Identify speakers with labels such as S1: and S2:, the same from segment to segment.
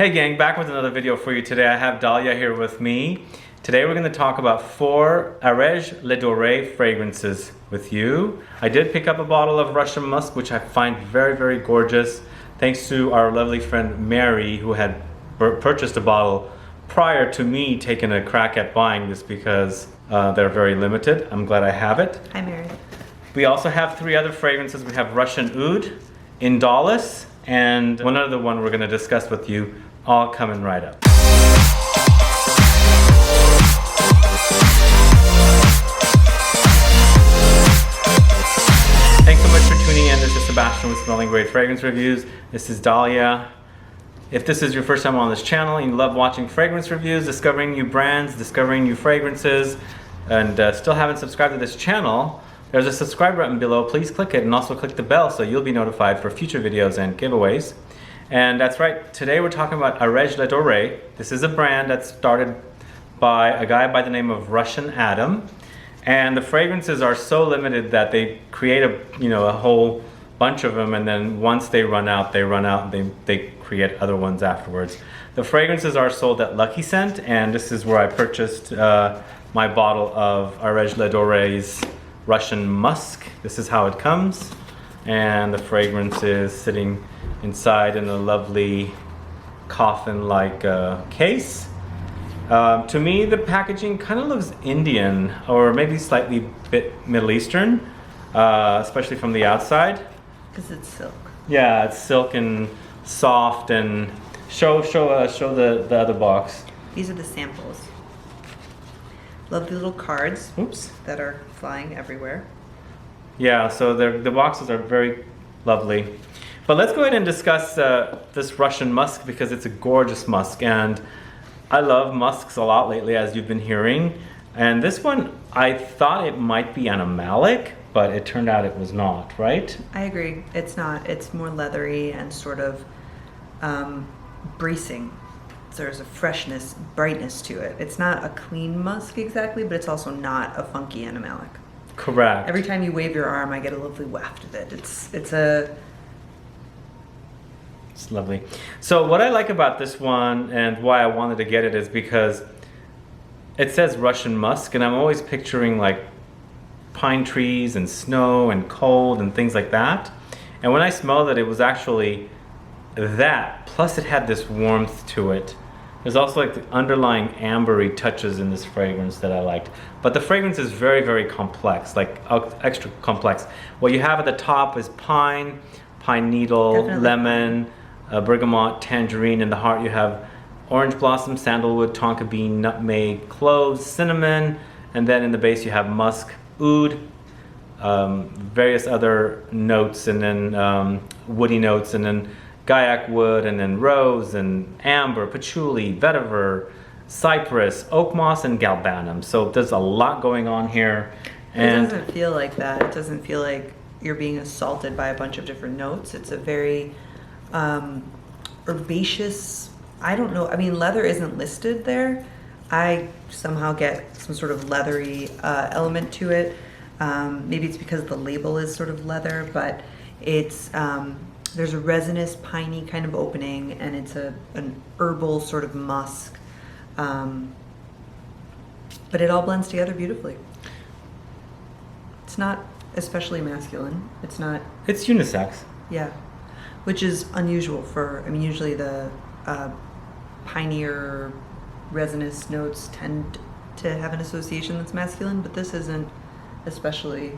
S1: Hey gang, back with another video for you today. I have Dalya here with me. Today we're going to talk about 4 Areej Le Dore fragrances with you. I did pick up a bottle of Russian Musk, which I find very, very gorgeous. Thanks to our lovely friend Mary, who had purchased a bottle prior to me taking a crack at buying this because they're very limited. I'm glad I have it.
S2: Hi Mary.
S1: We also have 3 other fragrances. We have Russian Oud, Indolis, and one other one we're going to discuss with you, all coming right up. Thanks so much for tuning in. This is Sebastian with Smelling Great Fragrance Reviews. This is Dalya. If this is your first time on this channel and you love watching fragrance reviews, discovering new brands, discovering new fragrances, and still haven't subscribed to this channel, there's a subscribe button below. Please click it and also click the bell so you'll be notified for future videos and giveaways. And that's right, today we're talking about Areej Le Dore. This is a brand that started by a guy by the name of Russian Adam. And the fragrances are so limited that they create a whole bunch of them, and then once they run out, and they create other ones afterwards. The fragrances are sold at Lucky Scent, and this is where I purchased my bottle of Areej Le Dore's Russian Musk. This is how it comes, and the fragrance is sitting inside in a lovely coffin-like case. To me, the packaging kind of looks Indian, or maybe slightly bit Middle Eastern, especially from the outside.
S2: Because it's silk.
S1: Yeah, it's silk and soft. And show the other box.
S2: These are the samples. Lovely little cards.
S1: Oops.
S2: That are flying everywhere.
S1: Yeah, so the boxes are very lovely. But let's go ahead and discuss this Russian Musk, because it's a gorgeous musk, and I love musks a lot lately, as you've been hearing. And this one, I thought it might be animalic, but it turned out it was not, right?
S2: I agree. It's not. It's more leathery and sort of bracing. So there's a freshness, brightness to it. It's not a clean musk exactly, but it's also not a funky animalic.
S1: Correct.
S2: Every time you wave your arm, I get a lovely waft of it. It's
S1: lovely. So what I like about this one and why I wanted to get it is because it says Russian Musk, and I'm always picturing like pine trees and snow and cold and things like that. And when I smelled it, it was actually that, plus it had this warmth to it. There's also like the underlying ambery touches in this fragrance that I liked. But the fragrance is very, very complex, like extra complex. What you have at the top is pine needle,
S2: Definitely.
S1: lemon, bergamot, tangerine. In the heart you have orange blossom, sandalwood, tonka bean, nutmeg, cloves, cinnamon. And then in the base you have musk, oud, various other notes, and then woody notes, and then Gaiac wood, and then rose and amber, patchouli, vetiver, cypress, oak moss, and galbanum. So there's a lot going on here. And
S2: it doesn't feel like that. It doesn't feel like you're being assaulted by a bunch of different notes. It's a very herbaceous, I don't know. I mean, leather isn't listed there. I somehow get some sort of leathery element to it. Maybe it's because the label is sort of leather, but it's there's a resinous, piney kind of opening, and it's an herbal sort of musk. But it all blends together beautifully. It's not especially masculine. It's not.
S1: it's unisex.
S2: Yeah, which is unusual for. I mean, usually the pineier, resinous notes tend to have an association that's masculine, but this isn't especially.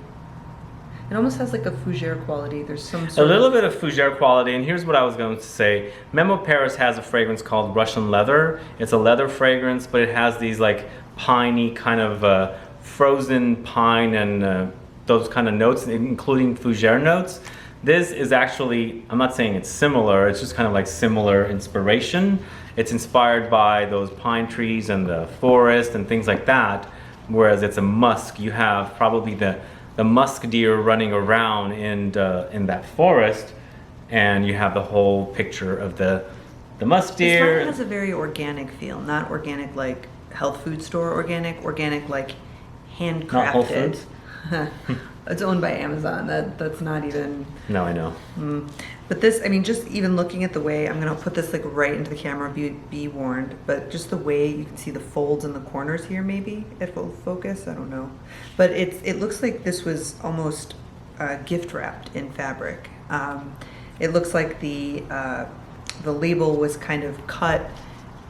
S2: It almost has like a fougere quality. There's some sort
S1: a little bit of fougere quality, and here's what I was going to say. Memo Paris has a fragrance called Russian Leather. It's a leather fragrance, but it has these like piney kind of frozen pine and those kind of notes, including fougere notes. This is actually, I'm not saying it's similar, it's just kind of like similar inspiration. It's inspired by those pine trees and the forest and things like that, whereas it's a musk. You have probably the musk deer running around in that forest, and you have the whole picture of the musk deer.
S2: This one has a very organic feel, not organic like health food store organic like handcrafted.
S1: Not Whole Foods?
S2: It's owned by Amazon. That's not even.
S1: No, I know.
S2: But this, I mean, just even looking at the way, I'm gonna put this like right into the camera, be warned, but just the way you can see the folds in the corners here, maybe, if it'll focus, I don't know. But it looks like this was almost gift wrapped in fabric. It looks like the label was kind of cut.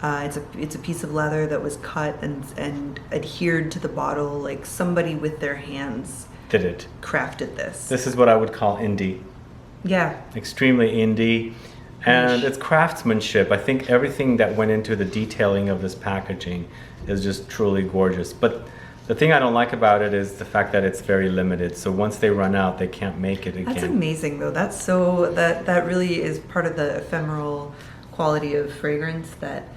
S2: It's a piece of leather that was cut and adhered to the bottle, like somebody with their hands
S1: Did it.
S2: crafted this.
S1: This is what I would call indie.
S2: Yeah.
S1: Extremely indie. And
S2: Niche.
S1: it's craftsmanship. I think everything that went into the detailing of this packaging is just truly gorgeous. But the thing I don't like about it is the fact that it's very limited. So once they run out, they can't make it again.
S2: That's amazing though. That's so, that really is part of the ephemeral quality of fragrance that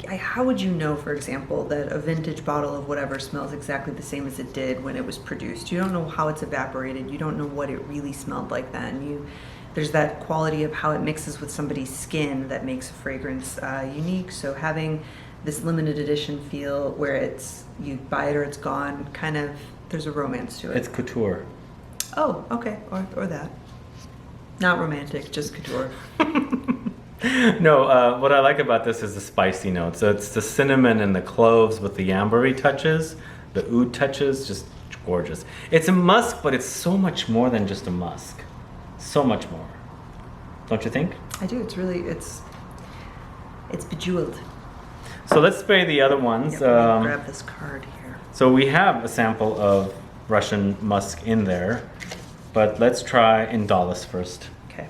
S2: how would you know, for example, that a vintage bottle of whatever smells exactly the same as it did when it was produced? You don't know how it's evaporated. You don't know what it really smelled like then. There's that quality of how it mixes with somebody's skin that makes a fragrance unique. So having this limited edition feel where it's, you buy it or it's gone, kind of, there's a romance to it.
S1: It's couture.
S2: Oh, okay, or that. Not romantic, just couture.
S1: No, what I like about this is the spicy notes. So it's the cinnamon and the cloves with the ambery touches, the oud touches, just gorgeous. It's a musk, but it's so much more than just a musk. So much more. Don't you think?
S2: I do. It's really it's bejeweled.
S1: So let's spray the other ones.
S2: Yeah, let me grab this card here.
S1: So we have a sample of Russian musk in there, but let's try Indolis first.
S2: Okay.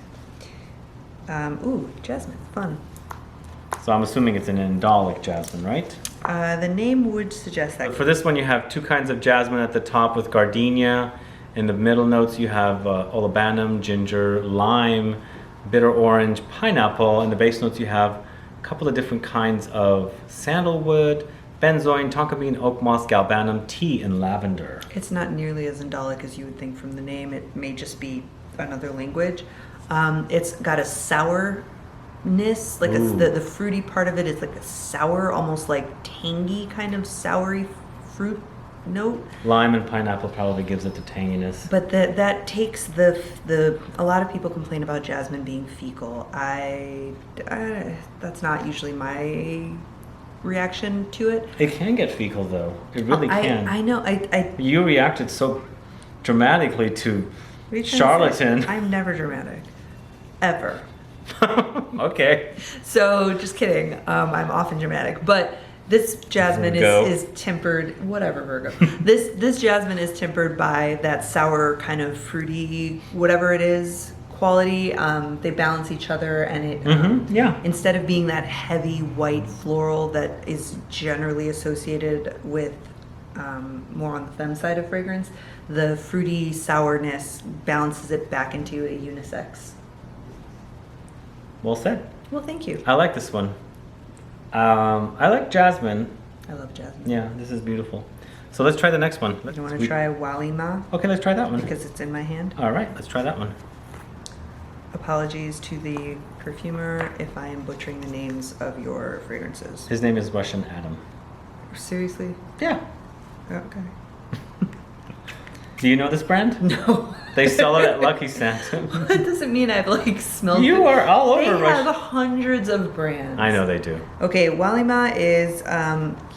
S2: Ooh, jasmine, fun.
S1: So I'm assuming it's an indolic jasmine, right?
S2: The name would suggest that.
S1: For this one, you have two kinds of jasmine at the top with gardenia. In the middle notes, you have olibanum, ginger, lime, bitter orange, pineapple. In the base notes, you have a couple of different kinds of sandalwood, benzoin, tonka bean, oak moss, galbanum, tea, and lavender.
S2: It's not nearly as indolic as you would think from the name. It may just be another language. It's got a sourness, like the fruity part of it is like a sour, almost like tangy kind of soury fruit note.
S1: Lime and pineapple probably gives it the tanginess.
S2: But that takes a lot of people complain about jasmine being fecal. That's not usually my reaction to it.
S1: It can get fecal though. It really can.
S2: I know.
S1: You reacted so dramatically to
S2: What are you trying to say?
S1: charlatan.
S2: I'm never dramatic. Ever.
S1: Okay.
S2: So just kidding. I'm often dramatic, but this jasmine
S1: Virgo.
S2: is tempered. Whatever, Virgo. This jasmine is tempered by that sour kind of fruity, whatever it is, quality. They balance each other, and it
S1: yeah.
S2: instead of being that heavy white floral that is generally associated with more on the femme side of fragrance, the fruity sourness balances it back into a unisex.
S1: Well said.
S2: Well, thank you.
S1: I like this one. I like jasmine.
S2: I love jasmine.
S1: Yeah, this is beautiful. So let's try the next one.
S2: You want to try Walimah?
S1: Okay, let's try that one.
S2: Because it's in my hand.
S1: All right, let's try that one.
S2: Apologies to the perfumer if I am butchering the names of your fragrances.
S1: His name is Russian Adam.
S2: Seriously?
S1: Yeah.
S2: Okay.
S1: Do you know this brand?
S2: No.
S1: They sell it at Lucky Santa.
S2: That doesn't mean I've like smelled
S1: You are all over
S2: They
S1: Russia.
S2: have hundreds of brands.
S1: I know they do.
S2: Okay, Walimah is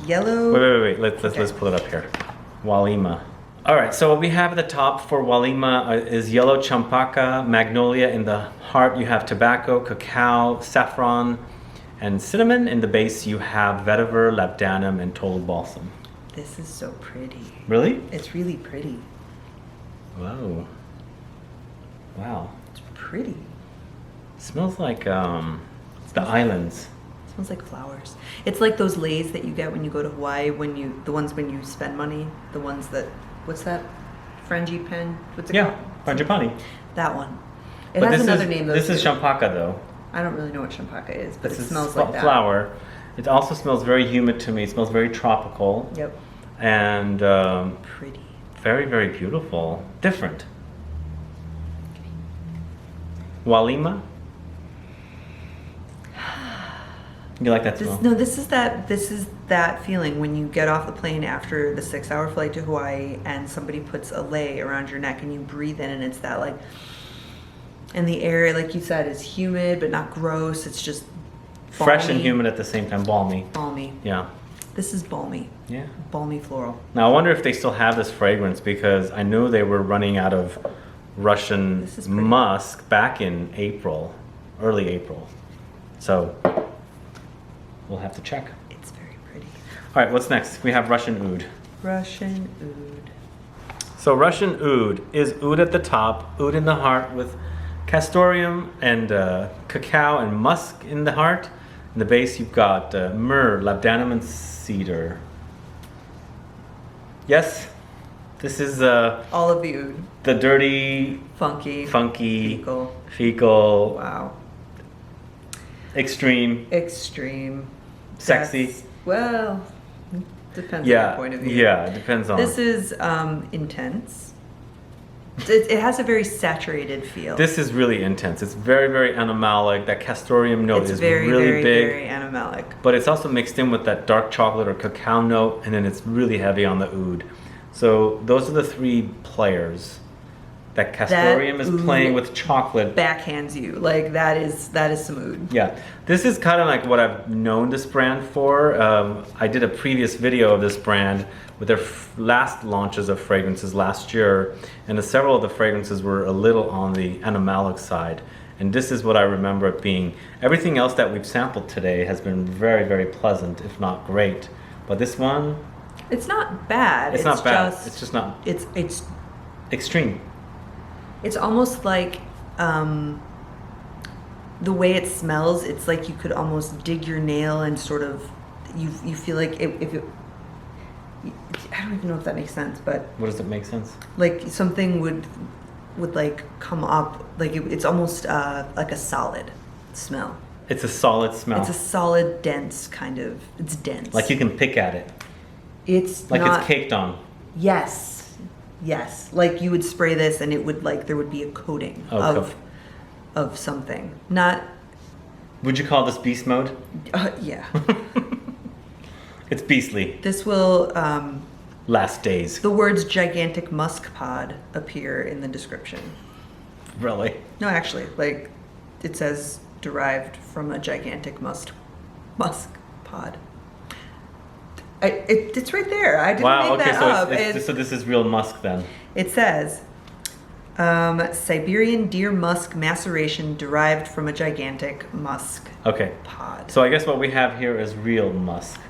S2: yellow.
S1: Wait. Let's pull it up here. Walimah. All right, so what we have at the top for Walimah is yellow champaka, magnolia. In the heart, you have tobacco, cacao, saffron, and cinnamon. In the base, you have vetiver, labdanum, and total balsam.
S2: This is so pretty.
S1: Really?
S2: It's really pretty.
S1: Whoa. Wow.
S2: It's pretty.
S1: Smells like the islands.
S2: It smells like flowers. It's like those lays that you get when you go to Hawaii, the ones when you spend money, the ones that, what's that? Frangipani? What's it called?
S1: Frangipani.
S2: That one. It
S1: But
S2: has
S1: this
S2: another
S1: is,
S2: name though.
S1: This is
S2: too.
S1: champaka though.
S2: I don't really know what champaka is, but
S1: This
S2: it
S1: is
S2: smells like that.
S1: flower. It also smells very humid to me. It smells very tropical.
S2: Yep.
S1: And
S2: Pretty.
S1: very, very beautiful. Different. Walimah. You like that smell?
S2: This is that feeling when you get off the plane after the 6-hour flight to Hawaii and somebody puts a lei around your neck and you breathe in and it's that like, And the air, like you said, is humid but not gross. It's just
S1: Fresh and
S2: balmy.
S1: humid at the same time, balmy.
S2: Balmy.
S1: Yeah.
S2: This is balmy.
S1: Yeah.
S2: Balmy floral.
S1: Now I wonder if they still have this fragrance because I knew they were running out of Russian
S2: This is pretty.
S1: musk back in April, early April. So we'll have to check.
S2: It's very pretty.
S1: All right, what's next? We have Russian oud.
S2: Russian oud.
S1: So Russian oud is oud at the top, oud in the heart with castoreum and cacao and musk in the heart. In the base you've got myrrh, labdanum, and cedar. Yes, this is
S2: All of the oud.
S1: the dirty,
S2: Funky.
S1: funky,
S2: Fecal.
S1: fecal,
S2: Wow.
S1: extreme,
S2: Extreme.
S1: sexy.
S2: Well, depends on
S1: Yeah,
S2: your point of view.
S1: yeah, it depends on.
S2: This is intense. It has a very saturated feel.
S1: This is really intense. It's very, very animalic. That castoreum note
S2: it's
S1: is
S2: very,
S1: really
S2: very,
S1: big.
S2: very animalic.
S1: But it's also mixed in with that dark chocolate or cacao note, and then it's really heavy on the oud. So those are the three players. That castoreum is
S2: oud
S1: playing with chocolate.
S2: Backhands you. Like that is some oud.
S1: Yeah, this is kind of like what I've known this brand for. I did a previous video of this brand with their last launches of fragrances last year, and several of the fragrances were a little on the animalic side. And this is what I remember it being. Everything else that we've sampled today has been very, very pleasant, if not great. But this one,
S2: It's not bad.
S1: it's not bad.
S2: Just,
S1: It's just not
S2: It's
S1: extreme.
S2: It's almost like the way it smells. It's like you could almost dig your nail and sort of you feel like if it. I don't even know if that makes sense, but
S1: What does it make sense?
S2: like something would like come up. Like it's almost like a solid smell.
S1: It's a solid smell.
S2: It's a solid, dense kind of. It's dense.
S1: Like you can pick at it.
S2: It's
S1: Like
S2: not,
S1: it's caked on.
S2: Yes. Yes. Like you would spray this and it would like there would be a coating
S1: Oh,
S2: of something. Not
S1: Would you call this beast mode?
S2: yeah.
S1: It's beastly.
S2: This will
S1: Last days.
S2: the words gigantic musk pod appear in the description.
S1: Really?
S2: No, actually, like it says derived from a gigantic musk pod. It's right there. I didn't
S1: Wow,
S2: make
S1: okay,
S2: that
S1: so,
S2: up.
S1: so this is real musk then.
S2: It says Siberian deer musk maceration derived from a gigantic musk
S1: Okay.
S2: pod.
S1: So I guess what we have here is real musk.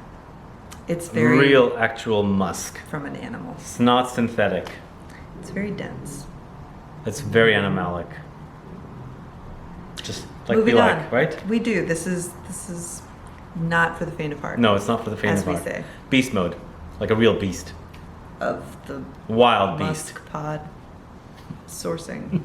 S2: It's very
S1: Real actual musk.
S2: from an animal.
S1: It's not synthetic.
S2: It's very dense.
S1: It's very animalic. Just like
S2: Moving
S1: we
S2: on.
S1: like, right?
S2: We do. This is not for the faint of heart.
S1: No, it's not for the faint
S2: As
S1: of
S2: we
S1: heart.
S2: say.
S1: Beast mode. Like a real beast.
S2: Of the
S1: Wild beast.
S2: musk pod sourcing.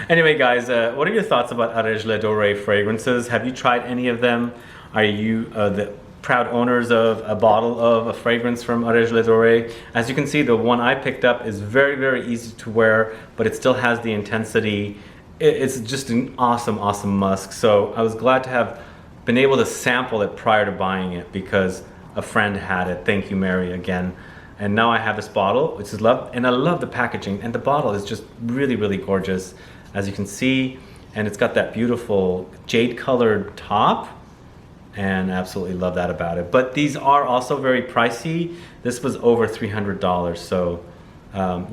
S1: Anyway, guys, what are your thoughts about Areej Le Dore fragrances? Have you tried any of them? Are you the proud owners of a bottle of a fragrance from Areej Le Dore? As you can see, the one I picked up is very, very easy to wear, but it still has the intensity. It's just an awesome, awesome musk. So I was glad to have been able to sample it prior to buying it because a friend had it. Thank you, Mary, again. And now I have this bottle, which is love, and I love the packaging. And the bottle is just really, really gorgeous, as you can see. And it's got that beautiful jade-colored top, and I absolutely love that about it. But these are also very pricey. This was over $300, so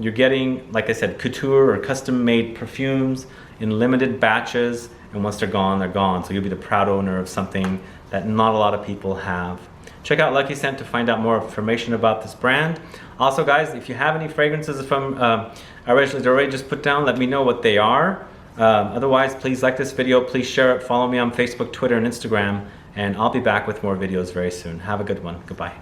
S1: you're getting, like I said, couture or custom-made perfumes in limited batches, and once they're gone, they're gone. So you'll be the proud owner of something that not a lot of people have. Check out Lucky Scent to find out more information about this brand. Also, guys, if you have any fragrances from Areej Le Dore, just put down, let me know what they are. Otherwise, please like this video, please share it, follow me on Facebook, Twitter, and Instagram, and I'll be back with more videos very soon. Have a good one. Goodbye.